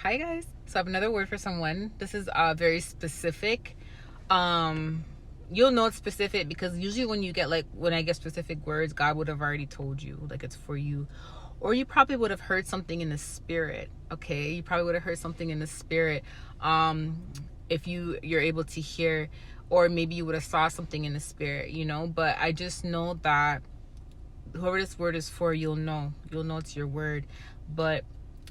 Hi guys. So I have another word for someone. This is very specific. You'll know it's specific because usually when I get specific words, God would have already told you, like it's for you. Or you probably would have heard something in the spirit. Okay. You probably would have heard something in the spirit. If you're able to hear, or maybe you would have saw something in the spirit, but I just know that whoever this word is for, you'll know it's your word. But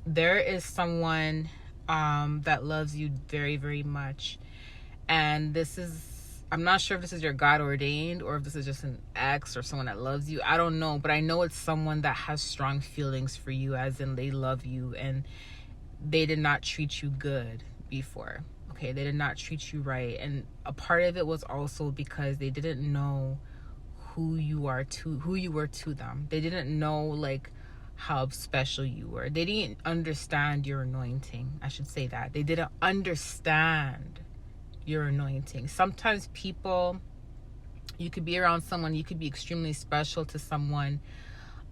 there is someone that loves you very, very much, and I'm not sure if this is your God ordained or if this is just an ex or someone that loves you. I don't know, but I know it's someone that has strong feelings for you, as in they love you and they did not treat you good before. Okay, they did not treat you right, and a part of it was also because they didn't know who you were to them. They didn't know like how special you were. They didn't understand your anointing. I should say that. They didn't understand your anointing. Sometimes people, you could be around someone, you could be extremely special to someone,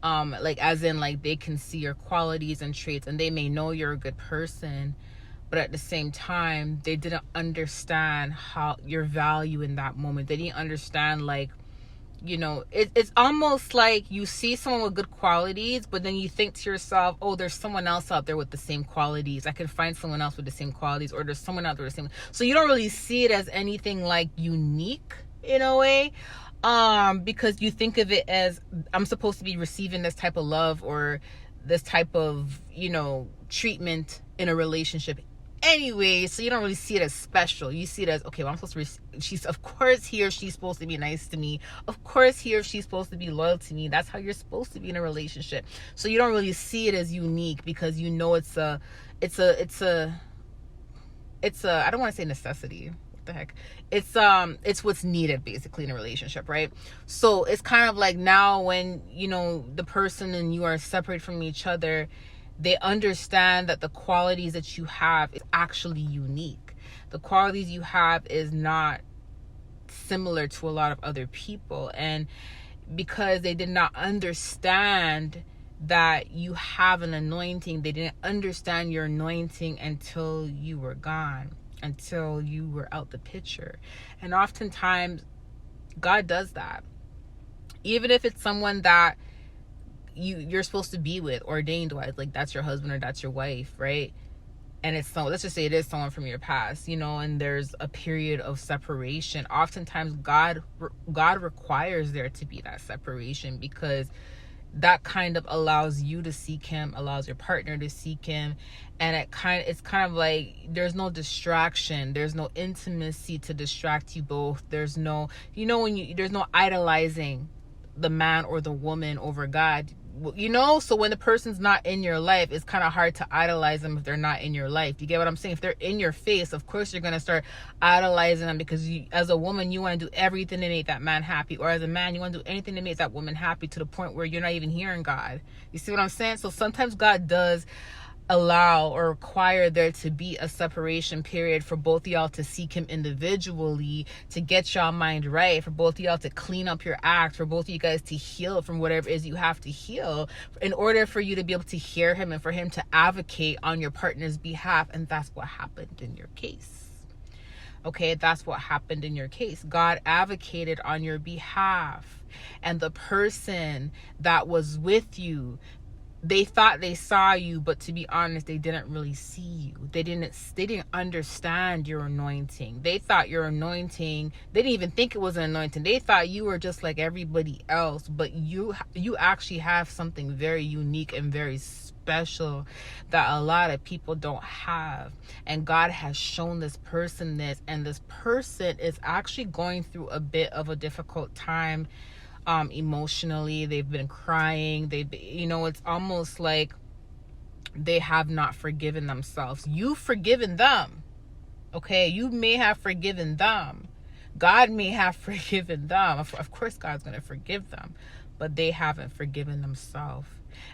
like as in like they can see your qualities and traits and they may know you're a good person, but at the same time they didn't understand how your value in that moment. They didn't understand like, it's almost like you see someone with good qualities, but then you think to yourself, oh, there's someone else out there with the same qualities. I can find someone else with the same qualities, or there's someone out there with the same. So you don't really see it as anything like unique in a way, because you think of it as, I'm supposed to be receiving this type of love or this type of, treatment in a relationship anyway, so you don't really see it as special. You see it as, okay, well, I'm supposed to of course he or she's supposed to be nice to me. Of course he or she's supposed to be loyal to me. That's how you're supposed to be in a relationship. So you don't really see it as unique because it's a I don't want to say necessity. What the heck? It's what's needed basically in a relationship, right? So it's kind of like now when, the person and you are separate from each other, they understand that the qualities that you have is actually unique. The qualities you have is not similar to a lot of other people. And because they did not understand that you have an anointing, they didn't understand your anointing until you were gone, until you were out the picture. And oftentimes God does that. Even if it's someone that you're supposed to be with, ordained wise, like that's your husband or that's your wife, right? And let's just say it is someone from your past, and there's a period of separation. Oftentimes God requires there to be that separation, because that kind of allows you to seek him, allows your partner to seek him, and it's kind of like there's no distraction, there's no intimacy to distract you both. There's no, there's no idolizing the man or the woman over God. So when the person's not in your life, it's kind of hard to idolize them if they're not in your life. You get what I'm saying? If they're in your face, of course you're going to start idolizing them, because as a woman, you want to do everything to make that man happy, or as a man, you want to do anything to make that woman happy, to the point where you're not even hearing God. You see what I'm saying? So sometimes God does allow or require there to be a separation period for both of y'all to seek him individually, to get y'all mind right, for both of y'all to clean up your act, for both of you guys to heal from whatever it is you have to heal, in order for you to be able to hear him and for him to advocate on your partner's behalf. And that's what happened in your case. Okay, that's what happened in your case. God advocated on your behalf, and the person that was with you, they thought they saw you, but to be honest, they didn't really see you. They didn't understand your anointing. They thought your anointing, they didn't even think it was an anointing. They thought you were just like everybody else, but you actually have something very unique and very special that a lot of people don't have. And God has shown this person this, and this person is actually going through a bit of a difficult time. Emotionally, they've been crying. It's almost like they have not forgiven themselves. You've forgiven them. Okay. You may have forgiven them. God may have forgiven them. Of course, God's going to forgive them, but they haven't forgiven themselves.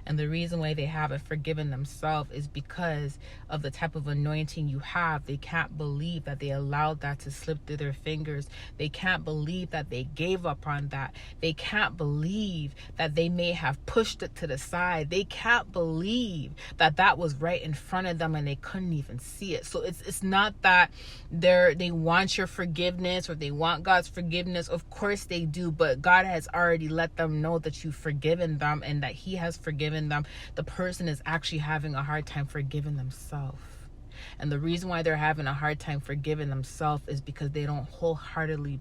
And the reason why they haven't forgiven themselves is because of the type of anointing you have. They can't believe that they allowed that to slip through their fingers. They can't believe that they gave up on that. They can't believe that they may have pushed it to the side. They can't believe that that was right in front of them and they couldn't even see it. So it's not that they want your forgiveness or they want God's forgiveness. Of course they do, but God has already let them know that you've forgiven them and that He has forgiven them. The person is actually having a hard time forgiving themselves. And the reason why they're having a hard time forgiving themselves is because they don't wholeheartedly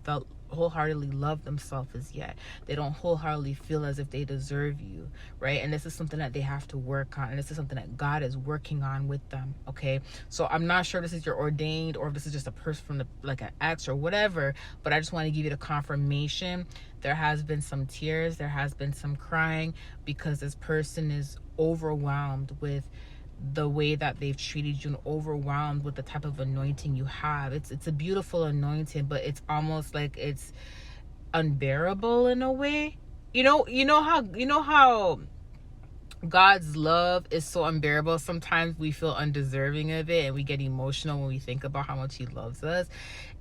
love themselves as yet. They don't wholeheartedly feel as if they deserve you, right? And this is something that they have to work on, and this is something that God is working on with them. Okay, so I'm not sure this is your ordained or if this is just a person from like an ex or whatever, but I just want to give you the confirmation. There has been some tears, there has been some crying, because this person is overwhelmed with the way that they've treated you and overwhelmed with the type of anointing you have. It's a beautiful anointing, but it's almost like it's unbearable in a way. You know how God's love is so unbearable. Sometimes we feel undeserving of it and we get emotional when we think about how much He loves us.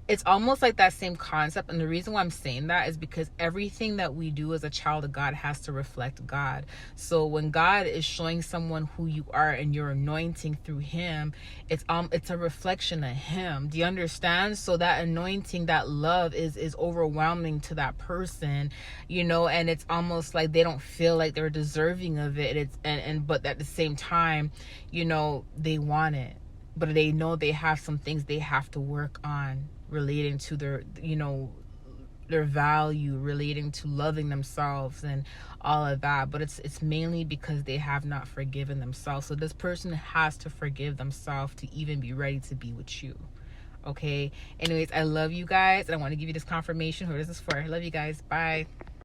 It's almost like that same concept. And the reason why I'm saying that is because everything that we do as a child of God has to reflect God. So when God is showing someone who you are and your anointing through Him, it's a reflection of Him. Do you understand? So that anointing, that love is overwhelming to that person, and it's almost like they don't feel like they're deserving of it. But at the same time, they want it, but they know they have some things they have to work on relating to their value, relating to loving themselves and all of that. But it's mainly because they have not forgiven themselves. So this person has to forgive themselves to even be ready to be with you. Okay, anyways, I love you guys, and I want to give you this confirmation. Who is this for? I love you guys. Bye.